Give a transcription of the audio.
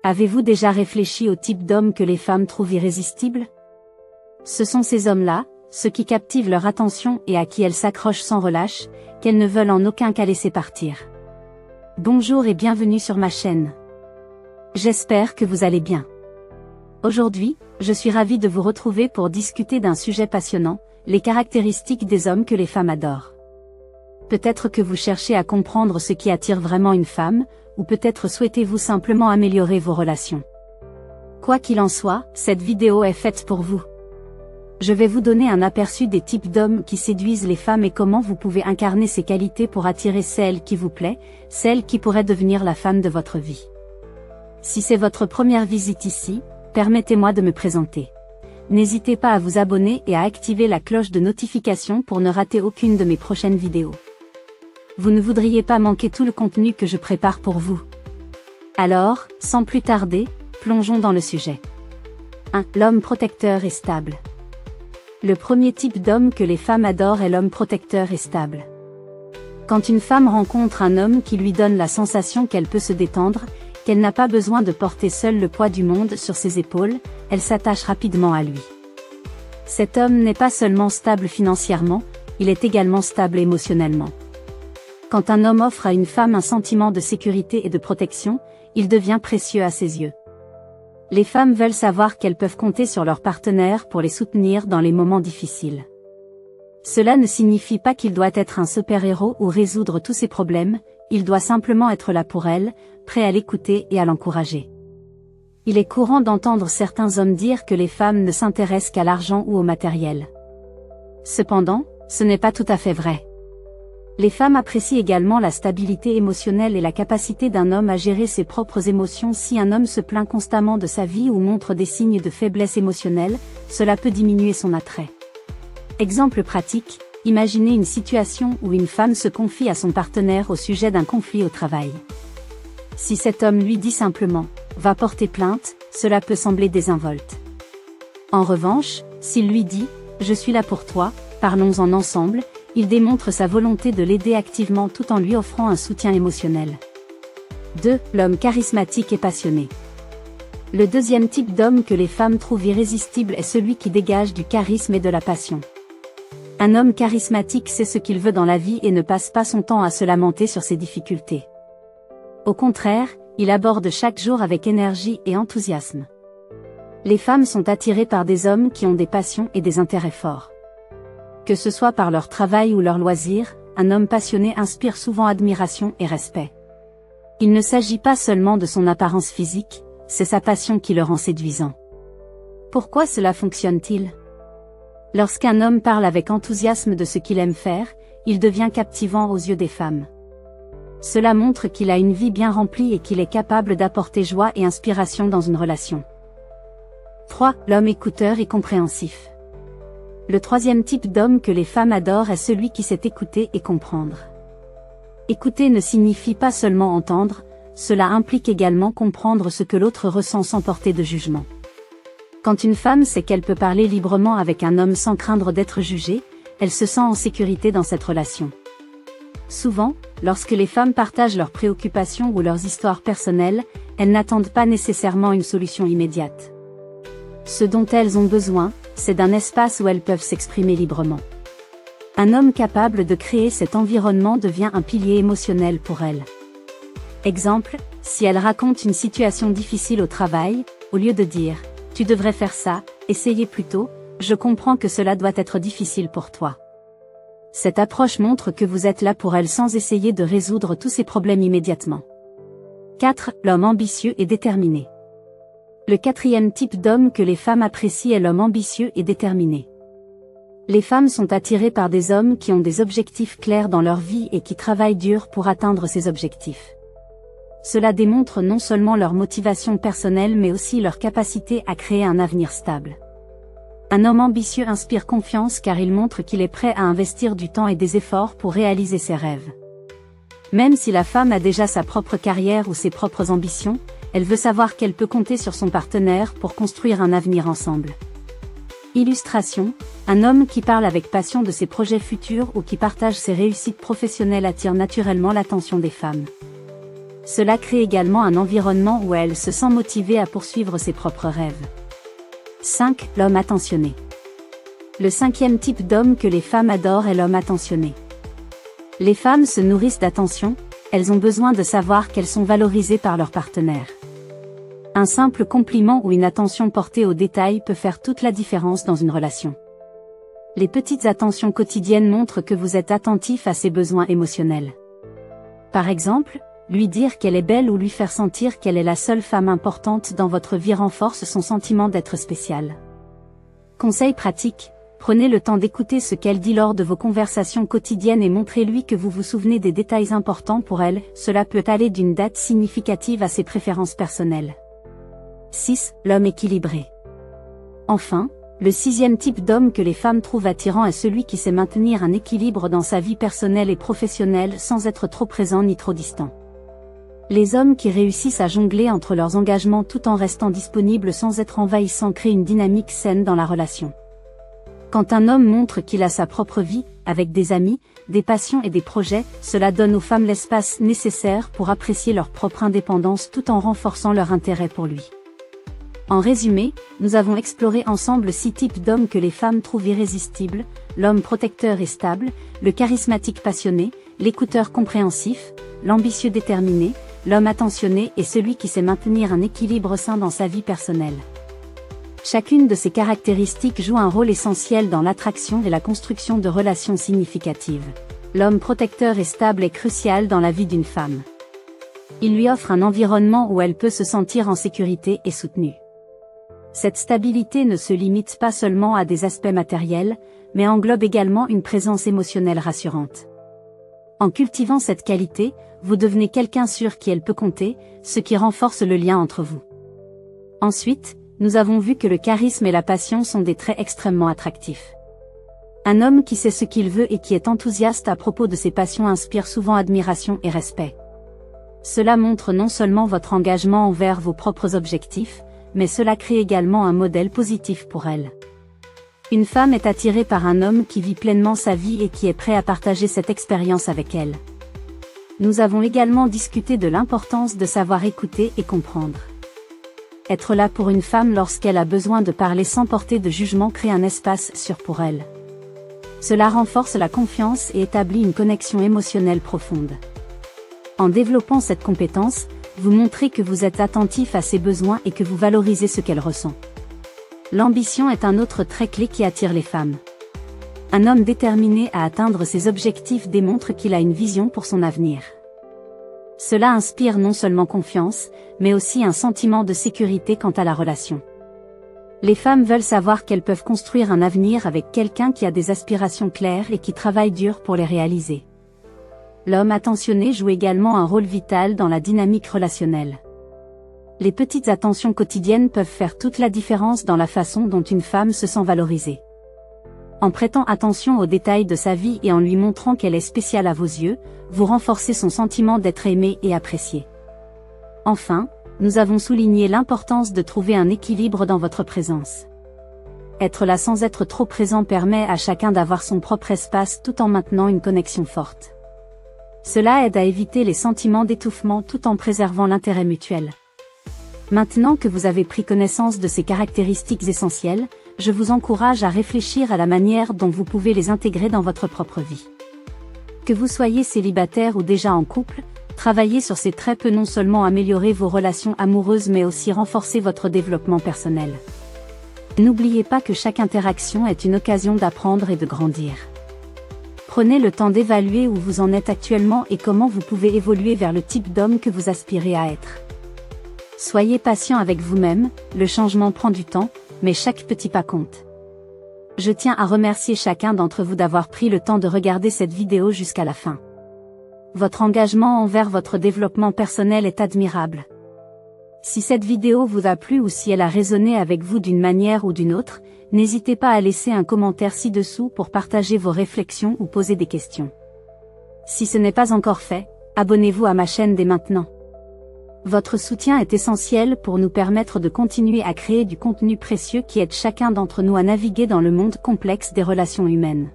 Avez-vous déjà réfléchi au type d'homme que les femmes trouvent irrésistible? Ce sont ces hommes-là, ceux qui captivent leur attention et à qui elles s'accrochent sans relâche, qu'elles ne veulent en aucun cas laisser partir. Bonjour et bienvenue sur ma chaîne. J'espère que vous allez bien. Aujourd'hui, je suis ravie de vous retrouver pour discuter d'un sujet passionnant, les caractéristiques des hommes que les femmes adorent. Peut-être que vous cherchez à comprendre ce qui attire vraiment une femme, ou peut-être souhaitez-vous simplement améliorer vos relations. Quoi qu'il en soit, cette vidéo est faite pour vous. Je vais vous donner un aperçu des types d'hommes qui séduisent les femmes et comment vous pouvez incarner ces qualités pour attirer celle qui vous plaît, celle qui pourrait devenir la femme de votre vie. Si c'est votre première visite ici, permettez-moi de me présenter. N'hésitez pas à vous abonner et à activer la cloche de notification pour ne rater aucune de mes prochaines vidéos. Vous ne voudriez pas manquer tout le contenu que je prépare pour vous. Alors, sans plus tarder, plongeons dans le sujet. 1. L'homme protecteur et stable. Le premier type d'homme que les femmes adorent est l'homme protecteur et stable. Quand une femme rencontre un homme qui lui donne la sensation qu'elle peut se détendre, qu'elle n'a pas besoin de porter seule le poids du monde sur ses épaules, elle s'attache rapidement à lui. Cet homme n'est pas seulement stable financièrement, il est également stable émotionnellement. Quand un homme offre à une femme un sentiment de sécurité et de protection, il devient précieux à ses yeux. Les femmes veulent savoir qu'elles peuvent compter sur leur partenaire pour les soutenir dans les moments difficiles. Cela ne signifie pas qu'il doit être un super-héros ou résoudre tous ses problèmes, il doit simplement être là pour elle, prêt à l'écouter et à l'encourager. Il est courant d'entendre certains hommes dire que les femmes ne s'intéressent qu'à l'argent ou au matériel. Cependant, ce n'est pas tout à fait vrai. Les femmes apprécient également la stabilité émotionnelle et la capacité d'un homme à gérer ses propres émotions. Si un homme se plaint constamment de sa vie ou montre des signes de faiblesse émotionnelle, cela peut diminuer son attrait. Exemple pratique, imaginez une situation où une femme se confie à son partenaire au sujet d'un conflit au travail. Si cet homme lui dit simplement « va porter plainte », cela peut sembler désinvolte. En revanche, s'il lui dit « je suis là pour toi, parlons-en ensemble », il démontre sa volonté de l'aider activement tout en lui offrant un soutien émotionnel. 2. L'homme charismatique et passionné. Le deuxième type d'homme que les femmes trouvent irrésistible est celui qui dégage du charisme et de la passion. Un homme charismatique sait ce qu'il veut dans la vie et ne passe pas son temps à se lamenter sur ses difficultés. Au contraire, il aborde chaque jour avec énergie et enthousiasme. Les femmes sont attirées par des hommes qui ont des passions et des intérêts forts. Que ce soit par leur travail ou leurs loisirs, un homme passionné inspire souvent admiration et respect. Il ne s'agit pas seulement de son apparence physique, c'est sa passion qui le rend séduisant. Pourquoi cela fonctionne-t-il? Lorsqu'un homme parle avec enthousiasme de ce qu'il aime faire, il devient captivant aux yeux des femmes. Cela montre qu'il a une vie bien remplie et qu'il est capable d'apporter joie et inspiration dans une relation. 3. L'homme écouteur et compréhensif. Le troisième type d'homme que les femmes adorent est celui qui sait écouter et comprendre. Écouter ne signifie pas seulement entendre, cela implique également comprendre ce que l'autre ressent sans porter de jugement. Quand une femme sait qu'elle peut parler librement avec un homme sans craindre d'être jugée, elle se sent en sécurité dans cette relation. Souvent, lorsque les femmes partagent leurs préoccupations ou leurs histoires personnelles, elles n'attendent pas nécessairement une solution immédiate. Ce dont elles ont besoin, c'est d'un espace où elles peuvent s'exprimer librement. Un homme capable de créer cet environnement devient un pilier émotionnel pour elles. Exemple, si elle raconte une situation difficile au travail, au lieu de dire « tu devrais faire ça, essayez plutôt, je comprends que cela doit être difficile pour toi ». Cette approche montre que vous êtes là pour elle sans essayer de résoudre tous ses problèmes immédiatement. 4. L'homme ambitieux et déterminé. Le quatrième type d'homme que les femmes apprécient est l'homme ambitieux et déterminé. Les femmes sont attirées par des hommes qui ont des objectifs clairs dans leur vie et qui travaillent dur pour atteindre ces objectifs. Cela démontre non seulement leur motivation personnelle mais aussi leur capacité à créer un avenir stable. Un homme ambitieux inspire confiance car il montre qu'il est prêt à investir du temps et des efforts pour réaliser ses rêves. Même si la femme a déjà sa propre carrière ou ses propres ambitions, elle veut savoir qu'elle peut compter sur son partenaire pour construire un avenir ensemble. Illustration, un homme qui parle avec passion de ses projets futurs ou qui partage ses réussites professionnelles attire naturellement l'attention des femmes. Cela crée également un environnement où elle se sent motivée à poursuivre ses propres rêves. 5. L'homme attentionné. Le 5e type d'homme que les femmes adorent est l'homme attentionné. Les femmes se nourrissent d'attention, elles ont besoin de savoir qu'elles sont valorisées par leur partenaire. Un simple compliment ou une attention portée aux détails peut faire toute la différence dans une relation. Les petites attentions quotidiennes montrent que vous êtes attentif à ses besoins émotionnels. Par exemple, lui dire qu'elle est belle ou lui faire sentir qu'elle est la seule femme importante dans votre vie renforce son sentiment d'être spéciale. Conseil pratique, prenez le temps d'écouter ce qu'elle dit lors de vos conversations quotidiennes et montrez-lui que vous vous souvenez des détails importants pour elle, cela peut aller d'une date significative à ses préférences personnelles. 6. L'homme équilibré. Enfin, le 6e type d'homme que les femmes trouvent attirant est celui qui sait maintenir un équilibre dans sa vie personnelle et professionnelle sans être trop présent ni trop distant. Les hommes qui réussissent à jongler entre leurs engagements tout en restant disponibles sans être envahissants créent une dynamique saine dans la relation. Quand un homme montre qu'il a sa propre vie, avec des amis, des passions et des projets, cela donne aux femmes l'espace nécessaire pour apprécier leur propre indépendance tout en renforçant leur intérêt pour lui. En résumé, nous avons exploré ensemble 6 types d'hommes que les femmes trouvent irrésistibles: l'homme protecteur et stable, le charismatique passionné, l'écouteur compréhensif, l'ambitieux déterminé, l'homme attentionné et celui qui sait maintenir un équilibre sain dans sa vie personnelle. Chacune de ces caractéristiques joue un rôle essentiel dans l'attraction et la construction de relations significatives. L'homme protecteur et stable est crucial dans la vie d'une femme. Il lui offre un environnement où elle peut se sentir en sécurité et soutenue. Cette stabilité ne se limite pas seulement à des aspects matériels, mais englobe également une présence émotionnelle rassurante. En cultivant cette qualité, vous devenez quelqu'un sur qui elle peut compter, ce qui renforce le lien entre vous. Ensuite, nous avons vu que le charisme et la passion sont des traits extrêmement attractifs. Un homme qui sait ce qu'il veut et qui est enthousiaste à propos de ses passions inspire souvent admiration et respect. Cela montre non seulement votre engagement envers vos propres objectifs, mais cela crée également un modèle positif pour elle. Une femme est attirée par un homme qui vit pleinement sa vie et qui est prêt à partager cette expérience avec elle. Nous avons également discuté de l'importance de savoir écouter et comprendre. Être là pour une femme lorsqu'elle a besoin de parler sans porter de jugement crée un espace sûr pour elle. Cela renforce la confiance et établit une connexion émotionnelle profonde. En développant cette compétence, vous montrez que vous êtes attentif à ses besoins et que vous valorisez ce qu'elle ressent. L'ambition est un autre trait clé qui attire les femmes. Un homme déterminé à atteindre ses objectifs démontre qu'il a une vision pour son avenir. Cela inspire non seulement confiance, mais aussi un sentiment de sécurité quant à la relation. Les femmes veulent savoir qu'elles peuvent construire un avenir avec quelqu'un qui a des aspirations claires et qui travaille dur pour les réaliser. L'homme attentionné joue également un rôle vital dans la dynamique relationnelle. Les petites attentions quotidiennes peuvent faire toute la différence dans la façon dont une femme se sent valorisée. En prêtant attention aux détails de sa vie et en lui montrant qu'elle est spéciale à vos yeux, vous renforcez son sentiment d'être aimée et appréciée. Enfin, nous avons souligné l'importance de trouver un équilibre dans votre présence. Être là sans être trop présent permet à chacun d'avoir son propre espace tout en maintenant une connexion forte. Cela aide à éviter les sentiments d'étouffement tout en préservant l'intérêt mutuel. Maintenant que vous avez pris connaissance de ces caractéristiques essentielles, je vous encourage à réfléchir à la manière dont vous pouvez les intégrer dans votre propre vie. Que vous soyez célibataire ou déjà en couple, travailler sur ces traits peut non seulement améliorer vos relations amoureuses mais aussi renforcer votre développement personnel. N'oubliez pas que chaque interaction est une occasion d'apprendre et de grandir. Prenez le temps d'évaluer où vous en êtes actuellement et comment vous pouvez évoluer vers le type d'homme que vous aspirez à être. Soyez patient avec vous-même, le changement prend du temps, mais chaque petit pas compte. Je tiens à remercier chacun d'entre vous d'avoir pris le temps de regarder cette vidéo jusqu'à la fin. Votre engagement envers votre développement personnel est admirable. Si cette vidéo vous a plu ou si elle a résonné avec vous d'une manière ou d'une autre, n'hésitez pas à laisser un commentaire ci-dessous pour partager vos réflexions ou poser des questions. Si ce n'est pas encore fait, abonnez-vous à ma chaîne dès maintenant. Votre soutien est essentiel pour nous permettre de continuer à créer du contenu précieux qui aide chacun d'entre nous à naviguer dans le monde complexe des relations humaines.